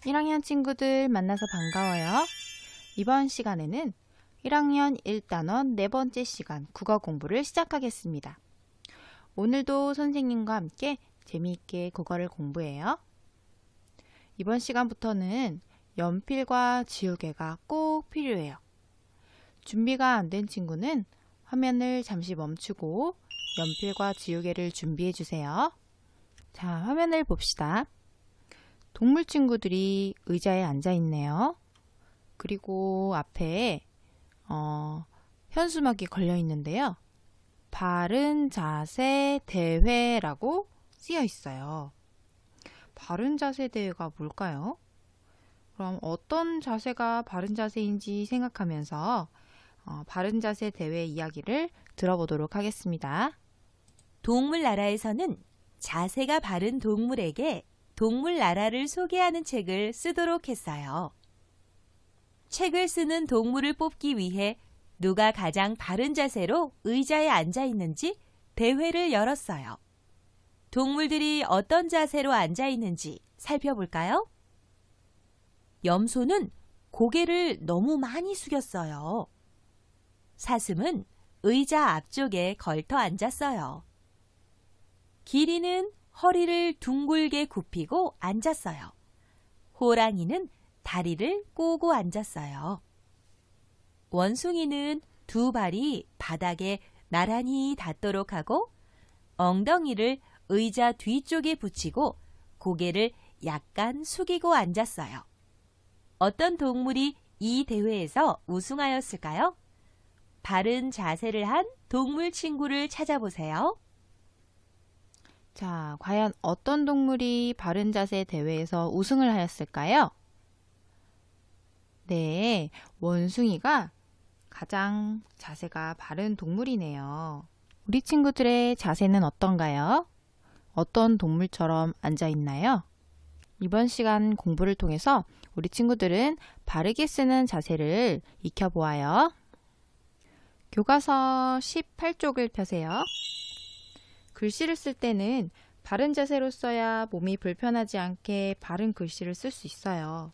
1학년 친구들 만나서 반가워요. 이번 시간에는 1학년 1단원 네 번째 시간 국어 공부를 시작하겠습니다. 오늘도 선생님과 함께 재미있게 국어를 공부해요. 이번 시간부터는 연필과 지우개가 꼭 필요해요. 준비가 안 된 친구는 화면을 잠시 멈추고 연필과 지우개를 준비해 주세요. 자, 화면을 봅시다. 동물 친구들이 의자에 앉아 있네요. 그리고 앞에 현수막이 걸려 있는데요. 바른 자세 대회라고 쓰여 있어요. 바른 자세 대회가 뭘까요? 그럼 어떤 자세가 바른 자세인지 생각하면서 바른 자세 대회 이야기를 들어보도록 하겠습니다. 동물 나라에서는 자세가 바른 동물에게 동물 나라를 소개하는 책을 쓰도록 했어요. 책을 쓰는 동물을 뽑기 위해 누가 가장 바른 자세로 의자에 앉아 있는지 대회를 열었어요. 동물들이 어떤 자세로 앉아 있는지 살펴볼까요? 염소는 고개를 너무 많이 숙였어요. 사슴은 의자 앞쪽에 걸터 앉았어요. 기린은 허리를 둥글게 굽히고 앉았어요. 호랑이는 다리를 꼬고 앉았어요. 원숭이는 두 발이 바닥에 나란히 닿도록 하고 엉덩이를 의자 뒤쪽에 붙이고 고개를 약간 숙이고 앉았어요. 어떤 동물이 이 대회에서 우승하였을까요? 바른 자세를 한 동물 친구를 찾아보세요. 자, 과연 어떤 동물이 바른 자세 대회에서 우승을 하였을까요? 네, 원숭이가 가장 자세가 바른 동물이네요. 우리 친구들의 자세는 어떤가요? 어떤 동물처럼 앉아 있나요? 이번 시간 공부를 통해서 우리 친구들은 바르게 쓰는 자세를 익혀보아요. 교과서 18쪽을 펴세요. 글씨를 쓸 때는 바른 자세로 써야 몸이 불편하지 않게 바른 글씨를 쓸 수 있어요.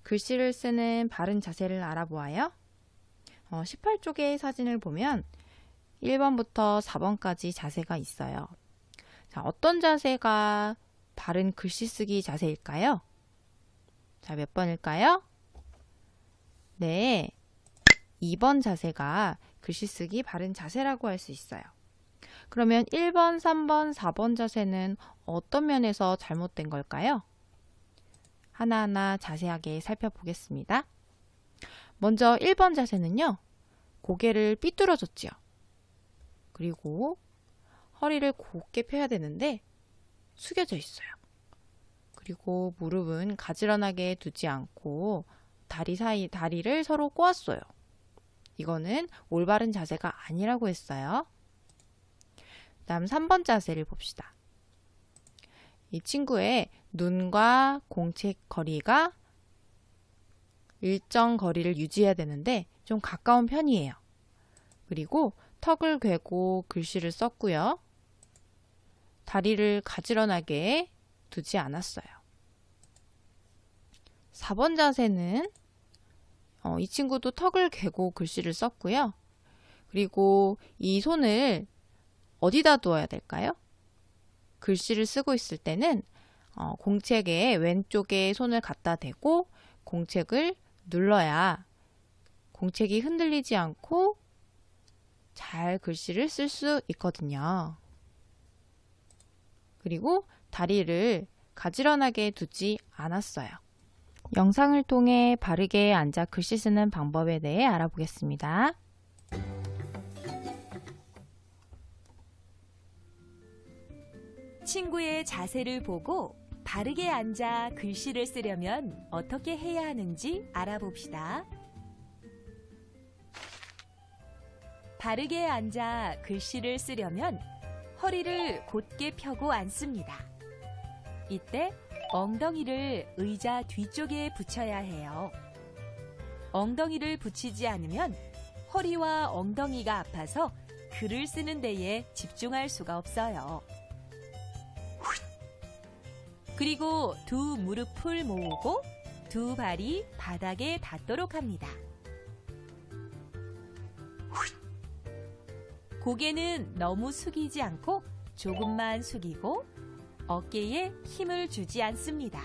글씨를 쓰는 바른 자세를 알아보아요. 18쪽의 사진을 보면 1번부터 4번까지 자세가 있어요. 자, 어떤 자세가 바른 글씨 쓰기 자세일까요? 자, 몇 번일까요? 네, 2번 자세가 글씨 쓰기 바른 자세라고 할 수 있어요. 그러면 1번, 3번, 4번 자세는 어떤 면에서 잘못된 걸까요? 하나하나 자세하게 살펴보겠습니다. 먼저 1번 자세는요. 고개를 삐뚤어졌지요. 그리고 허리를 곧게 펴야 되는데 숙여져 있어요. 그리고 무릎은 가지런하게 두지 않고 다리 사이 다리를 서로 꼬았어요. 이거는 올바른 자세가 아니라고 했어요. 다음 3번 자세를 봅시다. 이 친구의 눈과 공책 거리가 일정 거리를 유지해야 되는데 좀 가까운 편이에요. 그리고 턱을 괴고 글씨를 썼고요. 다리를 가지런하게 두지 않았어요. 4번 자세는 이 친구도 턱을 괴고 글씨를 썼고요. 그리고 이 손을 어디다 두어야 될까요? 글씨를 쓰고 있을 때는 공책의 왼쪽에 손을 갖다 대고 공책을 눌러야 공책이 흔들리지 않고 잘 글씨를 쓸 수 있거든요. 그리고 다리를 가지런하게 두지 않았어요. 영상을 통해 바르게 앉아 글씨 쓰는 방법에 대해 알아보겠습니다. 친구의 자세를 보고 바르게 앉아 글씨를 쓰려면 어떻게 해야 하는지 알아봅시다. 바르게 앉아 글씨를 쓰려면 허리를 곧게 펴고 앉습니다. 이때 엉덩이를 의자 뒤쪽에 붙여야 해요. 엉덩이를 붙이지 않으면 허리와 엉덩이가 아파서 글을 쓰는 데에 집중할 수가 없어요. 그리고 두 무릎을 모으고 두 발이 바닥에 닿도록 합니다. 고개는 너무 숙이지 않고 조금만 숙이고 어깨에 힘을 주지 않습니다.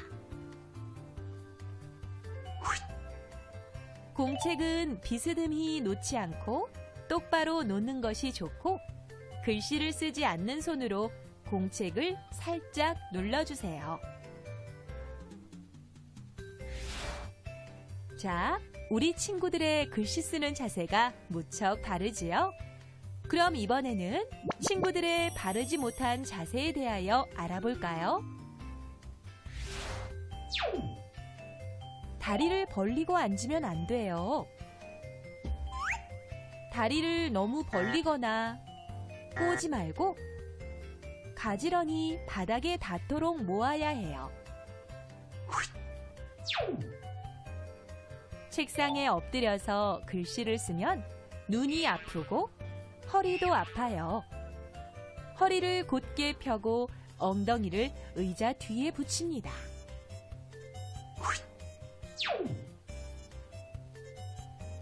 공책은 비스듬히 놓지 않고 똑바로 놓는 것이 좋고 글씨를 쓰지 않는 손으로 공책을 살짝 눌러주세요. 자, 우리 친구들의 글씨 쓰는 자세가 무척 다르지요? 그럼 이번에는 친구들의 바르지 못한 자세에 대하여 알아볼까요? 다리를 벌리고 앉으면 안 돼요. 다리를 너무 벌리거나 꼬지 말고 가지런히 바닥에 닿도록 모아야 해요. 책상에 엎드려서 글씨를 쓰면 눈이 아프고 허리도 아파요. 허리를 곧게 펴고 엉덩이를 의자 뒤에 붙입니다.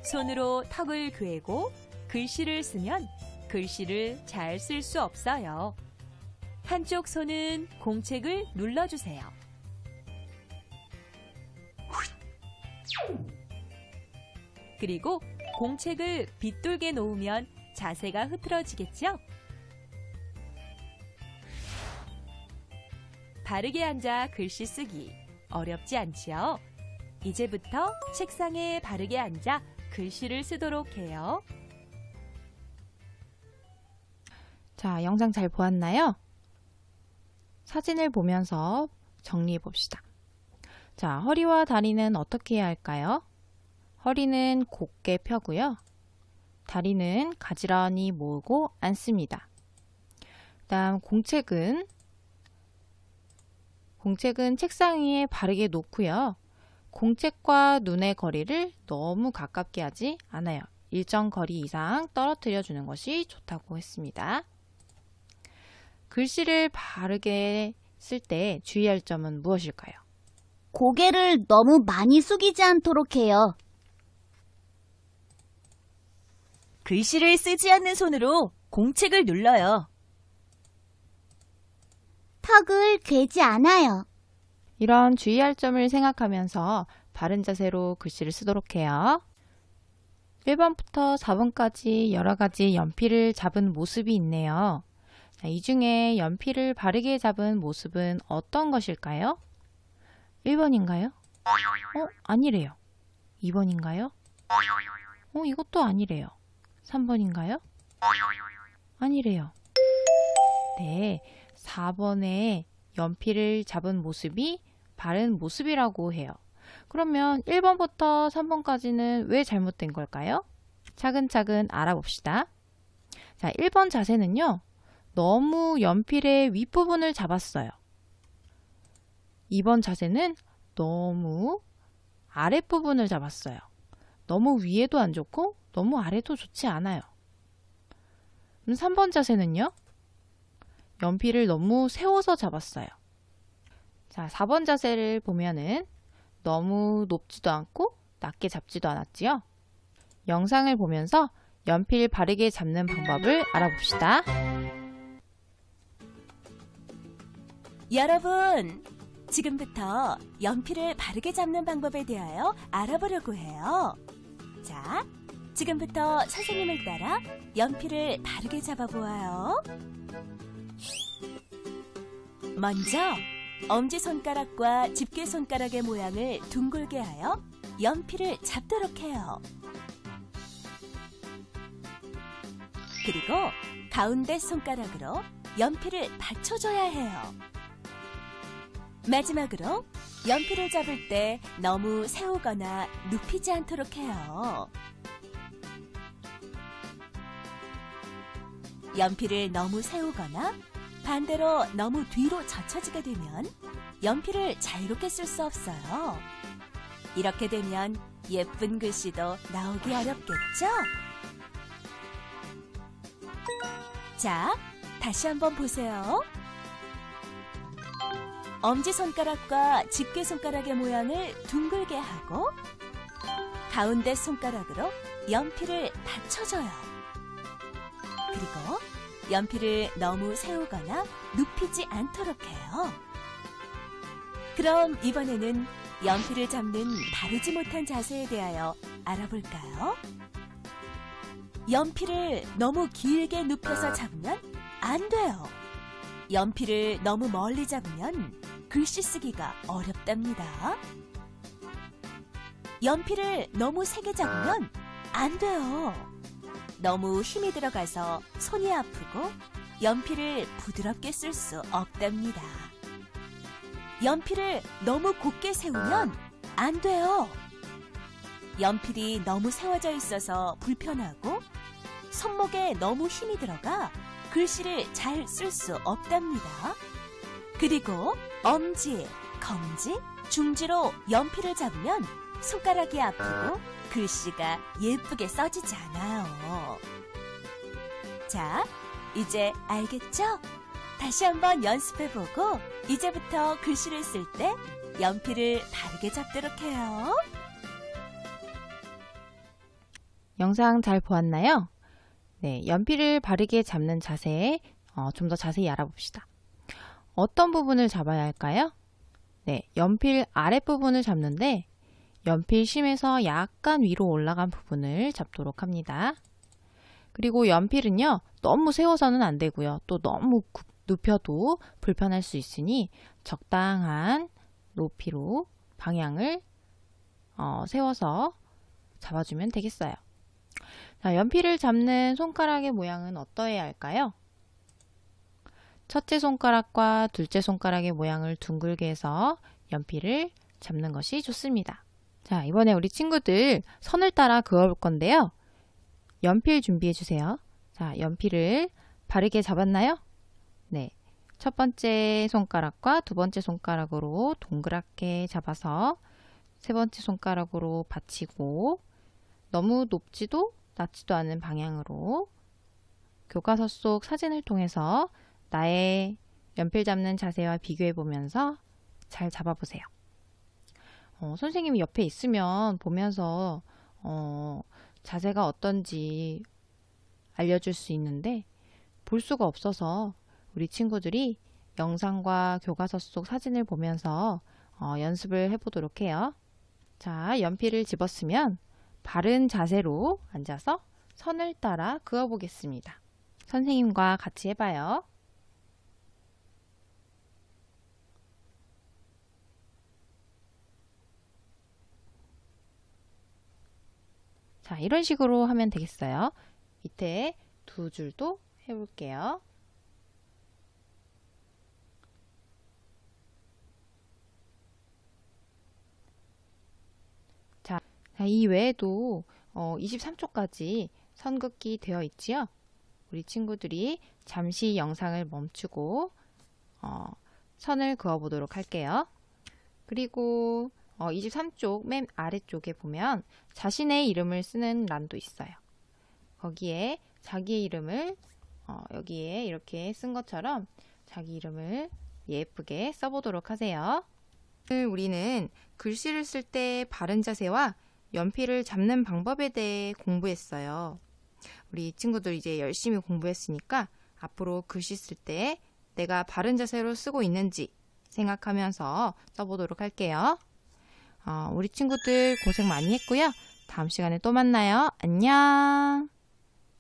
손으로 턱을 괴고 글씨를 쓰면 글씨를 잘 쓸 수 없어요. 한쪽 손은 공책을 눌러주세요. 그리고 공책을 빗돌게 놓으면 자세가 흐트러지겠죠? 바르게 앉아 글씨 쓰기 어렵지 않지요? 이제부터 책상에 바르게 앉아 글씨를 쓰도록 해요. 자, 영상 잘 보았나요? 사진을 보면서 정리해 봅시다. 자, 허리와 다리는 어떻게 해야 할까요? 허리는 곧게 펴고요. 다리는 가지런히 모으고 앉습니다. 다음 공책은 책상 위에 바르게 놓고요. 공책과 눈의 거리를 너무 가깝게 하지 않아요. 일정 거리 이상 떨어뜨려 주는 것이 좋다고 했습니다. 글씨를 바르게 쓸 때 주의할 점은 무엇일까요? 고개를 너무 많이 숙이지 않도록 해요. 글씨를 쓰지 않는 손으로 공책을 눌러요. 턱을 괴지 않아요. 이런 주의할 점을 생각하면서 바른 자세로 글씨를 쓰도록 해요. 1번부터 4번까지 여러 가지 연필을 잡은 모습이 있네요. 이 중에 연필을 바르게 잡은 모습은 어떤 것일까요? 1번인가요? 아니래요. 2번인가요? 이것도 아니래요. 3번인가요? 아니래요. 네, 4번에 연필을 잡은 모습이 바른 모습이라고 해요. 그러면 1번부터 3번까지는 왜 잘못된 걸까요? 차근차근 알아봅시다. 자, 1번 자세는요. 너무 연필의 윗부분을 잡았어요. 2번 자세는 너무 아랫부분을 잡았어요. 너무 위에도 안 좋고 너무 아래도 좋지 않아요. 3번 자세는요. 연필을 너무 세워서 잡았어요. 자, 4번 자세를 보면은 너무 높지도 않고 낮게 잡지도 않았지요. 영상을 보면서 연필 바르게 잡는 방법을 알아봅시다. 여러분, 지금부터 연필을 바르게 잡는 방법에 대하여 알아보려고 해요. 자, 지금부터 선생님을 따라 연필을 바르게 잡아보아요. 먼저 엄지손가락과 집게손가락의 모양을 둥글게 하여 연필을 잡도록 해요. 그리고 가운데 손가락으로 연필을 받쳐줘야 해요. 마지막으로 연필을 잡을 때 너무 세우거나 눕히지 않도록 해요. 연필을 너무 세우거나 반대로 너무 뒤로 젖혀지게 되면 연필을 자유롭게 쓸 수 없어요. 이렇게 되면 예쁜 글씨도 나오기 어렵겠죠? 자, 다시 한번 보세요. 엄지손가락과 집게손가락의 모양을 둥글게 하고 가운데 손가락으로 연필을 받쳐줘요. 그리고 연필을 너무 세우거나 눕히지 않도록 해요. 그럼 이번에는 연필을 잡는 바르지 못한 자세에 대하여 알아볼까요? 연필을 너무 길게 눕혀서 잡으면 안 돼요. 연필을 너무 멀리 잡으면 글씨 쓰기가 어렵답니다. 연필을 너무 세게 잡으면 안 돼요. 너무 힘이 들어가서 손이 아프고 연필을 부드럽게 쓸 수 없답니다. 연필을 너무 곧게 세우면 안 돼요. 연필이 너무 세워져 있어서 불편하고 손목에 너무 힘이 들어가 글씨를 잘 쓸 수 없답니다. 그리고 엄지, 검지, 중지로 연필을 잡으면 손가락이 아프고 글씨가 예쁘게 써지지 않아요. 자, 이제 알겠죠? 다시 한번 연습해보고 이제부터 글씨를 쓸 때 연필을 바르게 잡도록 해요. 영상 잘 보았나요? 네, 연필을 바르게 잡는 자세 좀 더 자세히 알아봅시다. 어떤 부분을 잡아야 할까요? 네, 연필 아랫부분을 잡는데 연필 심에서 약간 위로 올라간 부분을 잡도록 합니다. 그리고 연필은요, 너무 세워서는 안 되고요. 또 너무 눕혀도 불편할 수 있으니 적당한 높이로 방향을 세워서 잡아주면 되겠어요. 자, 연필을 잡는 손가락의 모양은 어떠해야 할까요? 첫째 손가락과 둘째 손가락의 모양을 둥글게 해서 연필을 잡는 것이 좋습니다. 자, 이번에 우리 친구들 선을 따라 그어볼 건데요. 연필 준비해 주세요. 자, 연필을 바르게 잡았나요? 네. 첫 번째 손가락과 두 번째 손가락으로 동그랗게 잡아서 세 번째 손가락으로 받치고 너무 높지도 낮지도 않은 방향으로 교과서 속 사진을 통해서 나의 연필 잡는 자세와 비교해 보면서 잘 잡아보세요. 선생님이 옆에 있으면 보면서 자세가 어떤지 알려줄 수 있는데 볼 수가 없어서 우리 친구들이 영상과 교과서 속 사진을 보면서 연습을 해보도록 해요. 자, 연필을 집었으면 바른 자세로 앉아서 선을 따라 그어보겠습니다. 선생님과 같이 해봐요. 자, 이런 식으로 하면 되겠어요. 밑에 두 줄도 해볼게요. 자, 이 외에도 23초까지 선 긋기 되어 있지요? 우리 친구들이 잠시 영상을 멈추고 선을 그어 보도록 할게요. 그리고 23쪽 맨 아래쪽에 보면 자신의 이름을 쓰는 란도 있어요. 거기에 자기의 이름을 여기에 이렇게 쓴 것처럼 자기 이름을 예쁘게 써보도록 하세요. 오늘 우리는 글씨를 쓸 때 바른 자세와 연필을 잡는 방법에 대해 공부했어요. 우리 친구들 이제 열심히 공부했으니까 앞으로 글씨 쓸 때 내가 바른 자세로 쓰고 있는지 생각하면서 써보도록 할게요. 우리 친구들 고생 많이 했고요. 다음 시간에 또 만나요. 안녕.